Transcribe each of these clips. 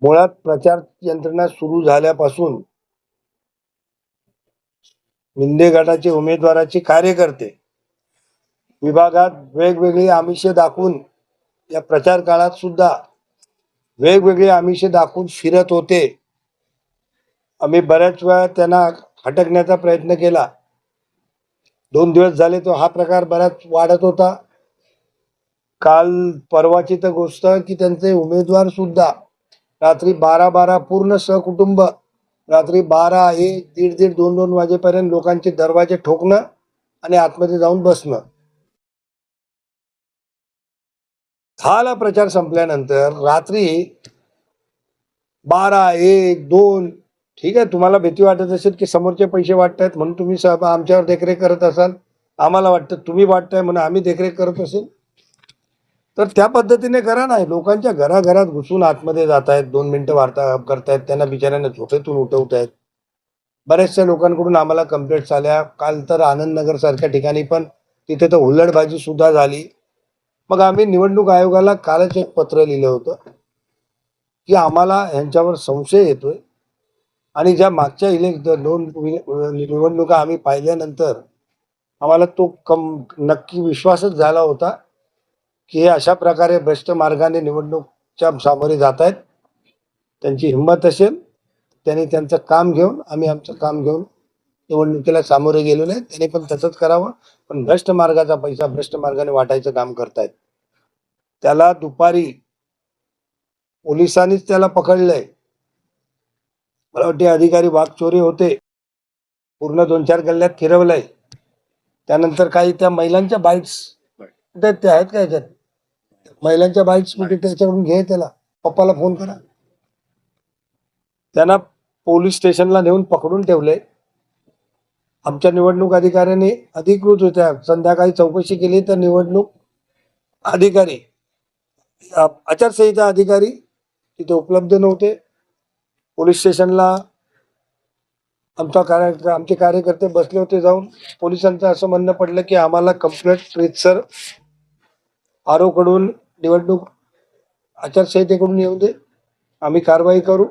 मुळात प्रचार यंत्रणा सुरू झाल्यापासून शिंदे गटाचे उमेदवाराचे कार्यकर्ते विभागात वेगवेगळी आमिषे दाखवून या प्रचार काळात सुद्धा वेगवेगळी आमिषे दाखवून फिरत होते. आम्ही बऱ्याच वेळा त्यांना हटकण्याचा प्रयत्न केला. 2 दिवस झाले तो हा प्रकार बराच वाढत होता. काल परवाची तर गोष्ट की त्यांचे उमेदवार सुद्धा रात्री 12-12 पूर्ण सहकुटुंब रात्री 12, 1, 1:30, 2-2 वाजेपर्यंत लोकांचे दरवाजे ठोकणं आणि आतमध्ये जाऊन बसणं. झाला प्रचार संपल्यानंतर रात्री 12, 1, 2 ठीक आहे, तुम्हाला भीती वाटत असेल की समोरचे पैसे वाटतायत म्हणून तुम्ही आमच्यावर देखरेख करत असाल, आम्हाला वाटतं तुम्ही वाटताय म्हणून आम्ही देखरेख करत असेल, तर त्या पद्धतीने करा ना. लोकांच्या घराघरात घुसून आतमध्ये जात आहेत, 2 मिनिटं वार्ता करतायत, त्यांना बिचाऱ्यांना झोपेतून उठवतायत. बऱ्याचशा लोकांकडून आम्हाला कंप्लेंट्स आल्या. काल तर आनंदनगर सारख्या ठिकाणी पण तिथे तर हुल्लडबाजी सुद्धा झाली. मग आम्ही निवडणूक आयोगाला कालच एक पत्र लिहिलं होतं की आम्हाला यांच्यावर संशय येतोय आणि ज्या मागच्या निवडणुका आम्ही पाहिल्यानंतर आम्हाला तो नक्की विश्वासच झाला होता की हे अशा प्रकारे भ्रष्ट मार्गाने निवडणूकच्या सामोरे जात आहेत. त्यांची हिंमत असेल त्यांनी त्यांचं काम घेऊन, आम्ही आमचं काम घेऊन निवडणुकीला सामोरे गेलेलो आहे. त्यांनी पण तसंच करावं. पण भ्रष्ट मार्गाचा पैसा भ्रष्ट मार्गाने वाटायचं काम करतायत. त्याला दुपारी पोलिसांनीच त्याला पकडलंय. मला वाटते अधिकारी वाघचोरे होते, पूर्ण 2-4 गल्ल्यात फिरवलंय. त्यानंतर काही त्या महिलांच्या बाईट्स त्या आहेत का याच्यात, महिलांच्या बाईट्स कुठे त्याच्याकडून घे, त्याला पप्पाला फोन करा. त्यांना पोलीस स्टेशनला नेऊन पकडून ठेवले. आमच्या निवडणूक अधिकाऱ्यांनी अधिकृत होत्या, संध्याकाळी चौकशी केली तर निवडणूक अधिकारी, आचारसंहिता अधिकारी तिथे उपलब्ध नव्हते. पोलीस स्टेशनला आमचे कार्यकर्ते बसले होते जाऊन. पोलिसांचं असं म्हणणं पडलं की आम्हाला कंप्लेंट रीतसर आरो कडून निवडणूक आचारसंहितेकडून येऊ दे, आम्ही कारवाई करू.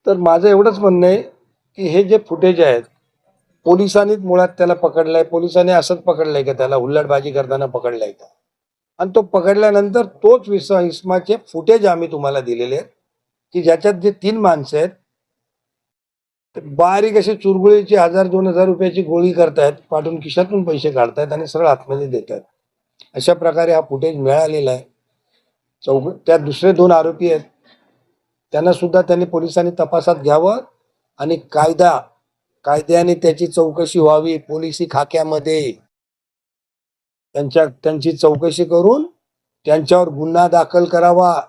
तर माझं एवढंच म्हणणं आहे की हे जे फुटेज आहेत, पोलिसांनीच मुळात त्याला पकडलंय. पोलिसांनी असंच पकडलंय का त्याला, हुल्लडबाजी करताना पकडलंय का? आणि तो पकडल्यानंतर तोच इस्माचे फुटेज आम्ही तुम्हाला दिलेले आहेत की ज्याच्यात जे 3 माणसं आहेत बारीक अशी चुरगुळीची 1000-2000 रुपयाची गोळी करतायत, पाठून खिशातून पैसे काढतायत आणि सरळ आतमध्ये देतात. अशा प्रकारे हा फुटेज मिळालेला आहे. त्या दुसरे 2 आरोपी आहेत त्यांना सुद्धा त्यांनी पोलिसांनी तपासात घ्यावं आणि कायद्याने त्याची चौकशी व्हावी. पोलिसी खाक्यामध्ये त्यांची चौकशी करून त्यांच्यावर गुन्हा दाखल करावा.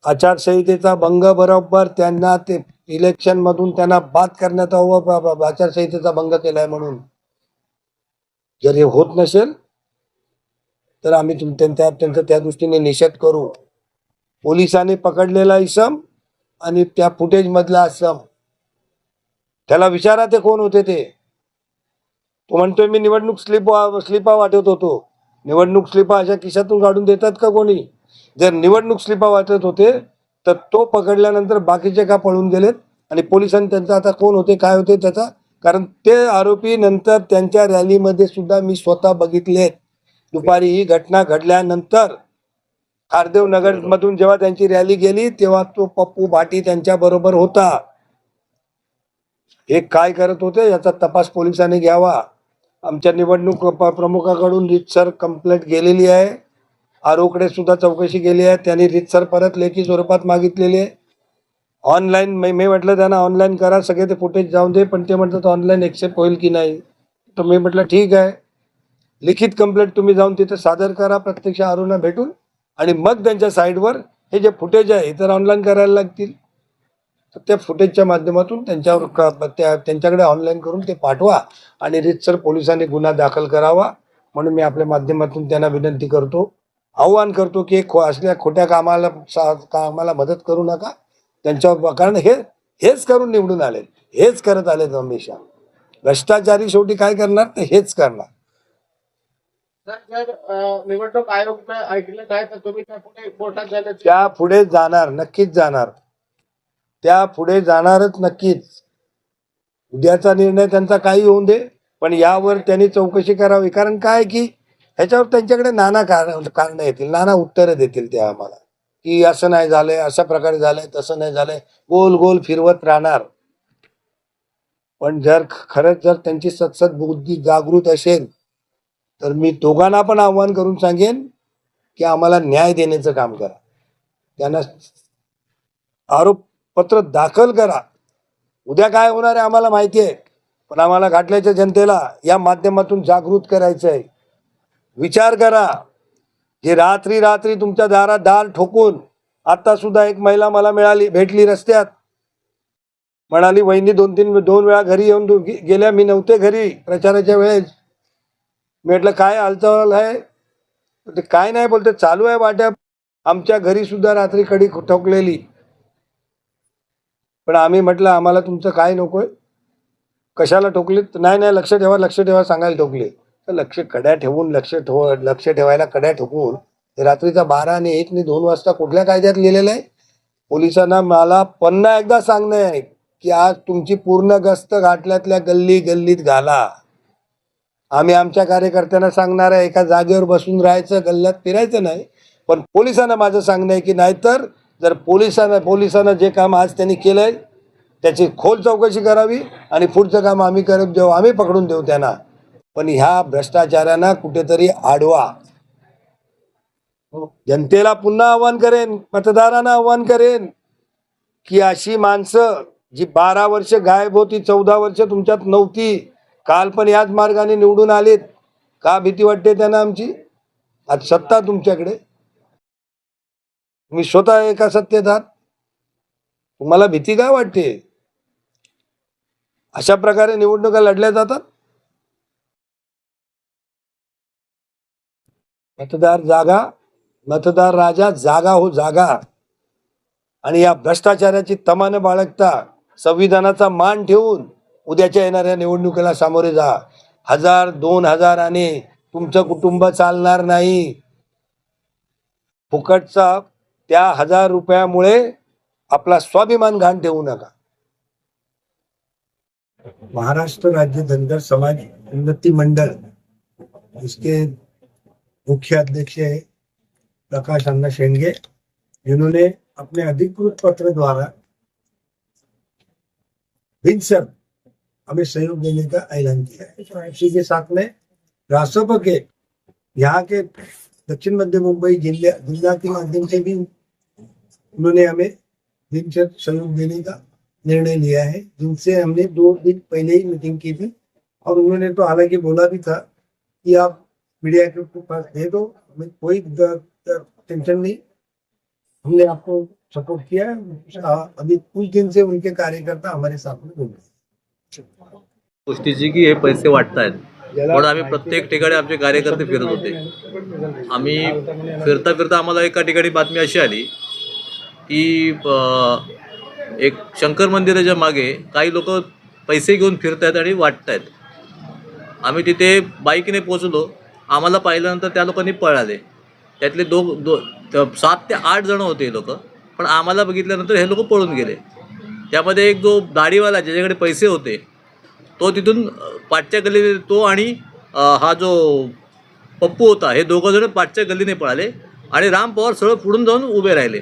आचारसंहितेचा भंग, बरोबर त्यांना ते इलेक्शन मधून त्यांना बाद करण्यात हवं, आचारसंहितेचा भंग केलाय म्हणून. जर हे होत नसेल तर आम्ही त्यांचा त्या दृष्टीने निषेध करू. पोलिसांनी पकडलेला इसम आणि त्या फुटेज मधला इसम, त्याला विचारा ते कोण होते ते. तो म्हणतोय मी निवडणूक स्लिपा वाटत होतो. निवडणूक स्लिपा अशा खिशातून काढून देतात का कोणी? जर निवडणूक स्लिपा वाटत होते तर तो पकडल्यानंतर बाकीचे का पळून गेलेत? आणि पोलिसांनी त्यांचा आता कोण होते काय होते त्याचा, कारण ते आरोपी नंतर त्यांच्या रॅलीमध्ये सुद्धा मी स्वतः बघितले. दुपारी ही घटना घडल्यानंतर खारदेव नगर मधून जेव्हा त्यांची रॅली गेली तेव्हा तो पप्पू भाटी त्यांच्या बरोबर होता. हे काय करत होते याचा तपास पोलिसांनी घ्यावा. आमच्या निवडणूक प्रमुखाकडून रीतसर कंप्लेंट गेलेली आहे. आरोकडे सुद्धा चौकशी केली आहे. त्यांनी रीतसर परत लेखी स्वरूपात मागितलेली आहे. ऑनलाईन मी म्हटलं त्यांना ऑनलाईन करा, सगळे ते फुटेज जाऊन दे, पण ते म्हणतात ऑनलाईन एक्सेप्ट होईल की नाही. तर मी म्हटलं ठीक आहे, लिखित कंप्लेंट तुम्ही जाऊन तिथे सादर करा प्रत्यक्ष आरोना भेटून, आणि मग त्यांच्या साईडवर हे जे फुटेज आहे हे तर ऑनलाईन करायला लागतील. तर त्या फुटेजच्या माध्यमातून त्यांच्याकडे ऑनलाईन करून ते पाठवा आणि रीतसर पोलिसांनी गुन्हा दाखल करावा म्हणून मी आपल्या माध्यमातून त्यांना विनंती करतो, आव्हान करतो की असल्या खोट्या कामाला मदत करू नका त्यांच्यावर. कारण हेच करून निवडून आले, हेच करत आले हमेशा. भ्रष्टाचारी शेवटी काय करणार तर हेच करणार. जर निवडणूक आयोग ऐकलं नाही तर तुम्ही त्यापुढे कोर्टात जाण्याची त्या पुढे जाणार, नक्कीच जाणार, त्या पुढे जाणारच नक्कीच. उद्याचा निर्णय त्यांचा काही होऊन दे, पण यावर त्यांनी चौकशी करावी. कारण काय की ह्याच्यावर त्यांच्याकडे नाना कारण येतील, नाना उत्तरं देतील ते आम्हाला, की असं नाही झालंय, अशा प्रकारे झालंय, तसं नाही झालंय, गोल गोल फिरवत राहणार. पण जर खरंच जर त्यांची सतसत बुद्धी जागृत असेल तर मी दोघांना पण आव्हान करून सांगेन की आम्हाला न्याय देण्याचं काम करा, त्यांना आरोपपत्र दाखल करा. उद्या काय होणार आहे आम्हाला माहिती आहे, पण आम्हाला घाटल्याच्या जनतेला या माध्यमातून जागृत करायचं आहे. विचार करा, जे रात्री रात्री तुमच्या दारात दार ठोकून, आता सुद्धा एक महिला मला भेटली रस्त्यात, म्हणाली वहिनी दोन वेळा घरी येऊन गेल्या, मी नव्हते घरी प्रचाराच्या वेळेस. म्हटलं काय हालचाल आहे, ते काय नाही बोलते, चालू आहे वाट्या. आमच्या घरी सुद्धा रात्री कडी ठोकलेली. पण आम्ही म्हटलं आम्हाला तुमचं काय नकोय, कशाला ठोकले. नाही नाही लक्ष ठेवा, लक्ष ठेवा सांगायला ठोकले. तर कड्या ठेवून लक्ष ठेवायला कड्या ठोकून रात्रीचा 12 आणि 1 आणि 2 वाजता कुठल्या कायद्यात लिहिलेलं आहे. पोलिसांना मला पुन्हा एकदा सांगणं आहे की आज तुमची पूर्ण गस्त घाटल्यातल्या गल्ली गल्लीत घाला. आम्ही आमच्या कार्यकर्त्यांना सांगणार आहे, एका जागेवर बसून राहायचं, गल्ल्यात फिरायचं नाही. पण पोलिसांना माझं सांगणं आहे की नाहीतर जर पोलिसांना जे काम आज त्यांनी केलंय त्याची खोल चौकशी करावी आणि पुढचं काम आम्ही करत जाऊ, आम्ही पकडून देऊ त्यांना. पण ह्या भ्रष्टाचारांना कुठेतरी आडवा. जनतेला पुन्हा आव्हान करेन, मतदारांना आव्हान करेन की अशी माणसं जी 12 वर्ष गायब होती, 14 वर्ष तुमच्यात नव्हती, काल पण याच मार्गाने निवडून आलेत. का भीती वाटते त्यांना आमची? आज सत्ता तुमच्याकडे, तुम्ही स्वतः एका सत्तेत आहात, तुम्हाला भीती काय वाटते? अशा प्रकारे निवडणुका लढल्या जातात. मतदार राजा जागा हो जागा. आणि या भ्रष्टाचाराची तमान बाळगता संविधानाचा मान ठेवून उद्याच्या येणाऱ्या निवडणुकीला सामोरे जा. 1000-2000 तुमचं कुटुंब चालणार नाही. फुकटचा त्या 1000 रुपयामुळे आपला स्वाभिमान घाण ठेवू नका. महाराष्ट्र राज्य धनगर समाज उन्नति मंडल, इसके मुख्य अध्यक्ष है प्रकाश अन्ना शेंडगे, जिन्होंने अपने अधिकृत पत्र द्वारा बिनसर हमें सहयोग देने का ऐलान किया है. इसी के साथ में रासप के यहाँ के दक्षिण मध्य मुंबई जिला के माध्यम से भी उन्होंने हमें बिनसर सहयोग देने का निर्णय लिया है, जिनसे हमने 2 दिन पहले ही मीटिंग की थी. और उन्होंने तो हालांकि बोला भी था कि आप मीडिया के पास दे दो, हमें कोई टेंशन नहीं, हमने आपको सपोर्ट किया. अभी कुछ दिन से उनके कार्यकर्ता हमारे साथ में बोल रहे गोष्टीची की हे पैसे वाटतायत, म्हणून आम्ही प्रत्येक ठिकाणी आमचे कार्यकर्ते फिरत होते. आम्ही फिरता फिरता आम्हाला एका ठिकाणी बातमी अशी आली की एक शंकर मंदिराच्या मागे काही लोक पैसे घेऊन फिरतायत आणि वाटतायत. आम्ही तिथे बाईकने पोहोचलो. आम्हाला पाहिल्यानंतर त्या लोकांनी पळाले. त्यातले 7 ते 8 जण होते हे लोक, पण आम्हाला बघितल्यानंतर हे लोक पळून गेले. त्यामध्ये एक जो दाढीवाला ज्याच्याकडे पैसे होते तो तिथून पाठच्या गल्लीने, तो आणि हा जो पप्पू होता, हे दोघं जण पाठच्या गल्लीने पळाले आणि राम पवार सरळ पुढून जाऊन उभे राहिले.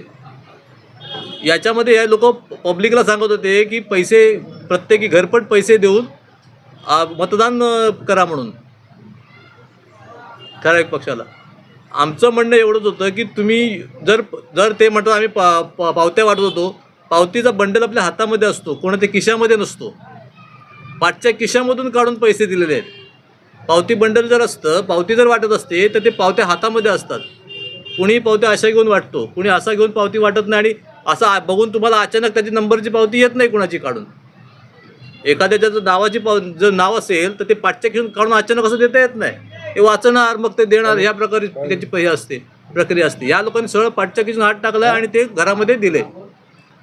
याच्यामध्ये हे लोक पब्लिकला सांगत होते की पैसे प्रत्येकी घरपट पैसे देऊन मतदान करा म्हणून ठराविक पक्षाला. आमचं म्हणणं एवढंच होतं की तुम्ही जर ते म्हणतो आम्ही पावत्या वाटत होतो, पावतीचा बंडल आपल्या हातामध्ये असतो, कोणाच्या खिशामध्ये नसतो. पाठच्या खिशामधून काढून पैसे दिलेले आहेत. पावती बंडल जर असतं, पावती जर वाटत असते तर ते पावत्या हातामध्ये असतात. कुणी पावत्या अशा घेऊन वाटतो, कुणी असा घेऊन पावती वाटत नाही. आणि असं बघून तुम्हाला अचानक त्याची नंबरची पावती येत नाही कुणाची काढून. एखाद्याच्या जर जर नाव असेल तर ते पाठच्या घेऊन काढून अचानक असं देता येत नाही. ते वाचणार मग ते देणार, ह्या प्रकारे त्याची प्रक्रिया असते. या लोकांनी सरळ पाठच्या खिसून हात टाकला आणि ते घरामध्ये दिले.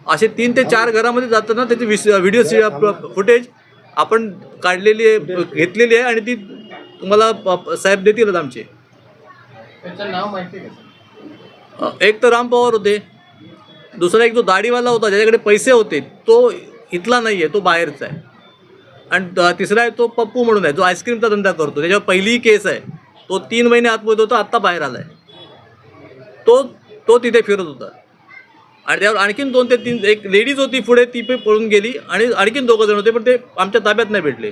असे 3 ते 4 घरामध्ये जाताना त्याची व्हिडिओ फुटेज आपण काढलेली आहे, घेतलेली आहे आणि ती तुम्हाला साहेब देतीलच आमचे. त्याचं नाव माहिती आहे का सर? एक तर राम पवार होते, दुसरा एक जो दाढीवाला होता ज्याच्याकडे पैसे होते तो इथला नाही आहे, तो बाहेरचा आहे. आणि तिसरा आहे तो पप्पू म्हणून आहे जो आईस्क्रीमचा धंदा करतो, त्याच्यावर पहिली केस आहे. तो 3 महिने आतमध्ये होता, आत्ता बाहेर आला आहे. तो तिथे फिरत होता. आणि त्यावर आणखीन 2 ते 3 एक लेडीज होती पुढे, ती पण पळून गेली. आणि आणखीन 2 जण होते, पण ते आमच्या ताब्यात नाही भेटले.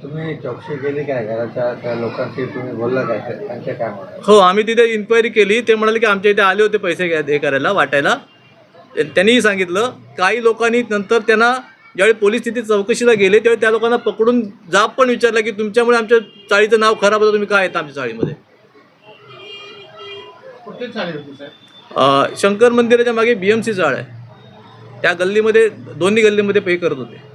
तुम्ही चौकशी केली काय घराच्या त्या लोकांशी तुम्ही बोलला काय त्यांचे काय म्हणतात? हो, आम्ही तिथे इन्क्वायरी केली. ते म्हणाले की आमच्या इथे आले होते पैसे हे करायला, वाटायला. त्यांनीही सांगितलं. काही लोकांनी नंतर त्यांना ज्यावेळी पोलीस तिथे चौकशीला गेले त्यावेळी त्या लोकांना पकडून जाब पण विचारला की तुमच्यामुळे आमच्या चाळीचं नाव खराब होतं, तुम्ही काय येतं आमच्या चाळीमध्ये. कुठली चाळी होती साहेब? शंकर मंदिराच्या मागे BMC चाळ आहे, त्या गल्लीमध्ये दोन्ही गल्लीमध्ये पे करत होते.